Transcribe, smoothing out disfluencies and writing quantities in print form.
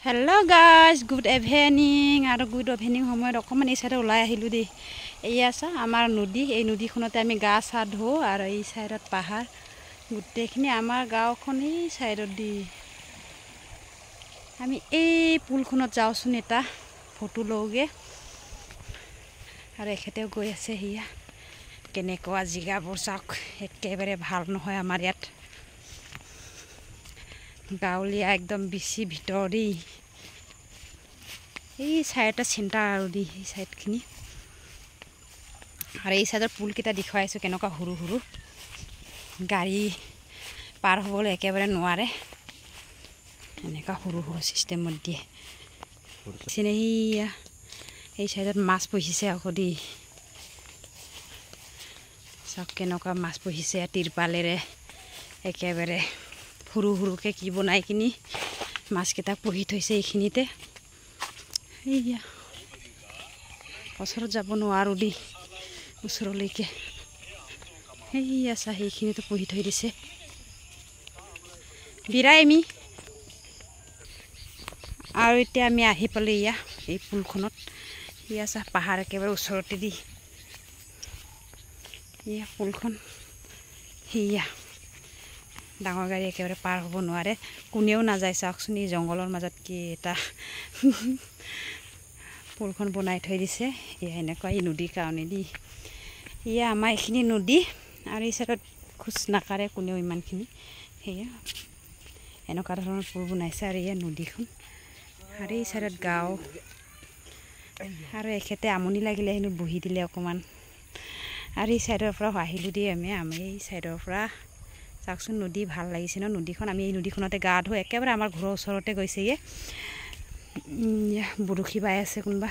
Hello guys, good evening. Aru good evening সময়ত অকমান এই সাইডে ওলাই আহিলো দেই। এই আছে আমাৰ নদী, এই নদীখনতে আমি গা সা ধো আৰু এই সাইডত পাহাৰ গুটেখিনি আমাৰ গাঁওখন এই সাইডত দি আমি এই পুলখনত যাওঁচোন এটা ফটো লওগে আৰু এখেতেও গৈ আছে হিয়া কেনেকুৱা জিগাবোৰ চাওক একেবাৰে ভাল নহয় আমাৰ ইয়াত গাঁৱলীয়া একদম বেছি ভিতৰি এই সাইডটা চিন্তা আৰু দি এই সাইডখিনি আৰু এই সাইডৰ পুল কেইটা দেখাইছো কেনেকুৱা হুৰু হুৰু গাড়ী পাৰ হ'বলৈ একেবাৰে নোৱাৰে এনেকা হুৰু হুৰু সিস্টেমত দিয়ে চিনেহিয়া এই সাইডত মাছ পহিছে আকৌ দি সব কেনেকুৱা মাছ পহিছে তিৰপালেৰে একেবাৰে হুৰু হুৰুকে কি বনাই কিনি মাছ কেইটা পহি থৈছে এইখিনিতে এইয়া ওচৰত যাব নোৱাৰো দি ওচৰলৈকে এইয়া চা সেইখিনিতে পহি থৈ দিছে বিৰাইমি আৰু এতিয়া আমি আহি পালে ইয়া এই পুলখনত ইয়া চা পাহাৰ একেবাৰে ওচৰতে দি ইয়া পুলখন হিয়া ডাঙৰ গাড়ী একেবাৰে পাৰ হ'ব নোৱাৰে কোনেও নাযায় চাওকচোন এই জংগলৰ মাজত কি এটা পুলখন বনাই থৈ দিছে ইয়া এনেকুৱা এই নদীৰ কাৰণে দি ইয়া আমাৰ এইখিনি নদী আৰু এই সাইডত খোজ নাকাৰে কোনেও ইমানখিনি সেয়া এনেকুৱা ধৰণৰ পুল বনাইছে আৰু ইয়া নদীখন আৰু এই সাইডত গাঁও আৰু এখেতে আমনি লাগিলে হেনো বহি দিলে অকমান আৰু এই সাইডৰ পৰা আহিলো দি আমি এই সাইডৰ পৰা চাওকচোন নদী ভাল লাগিছে ন নদীখন আমি এই নদীখনতে গা ধো একেবাৰে আমাৰ ঘৰৰ ওচৰতে গৈছে বৰশী বাই আছে কোনবা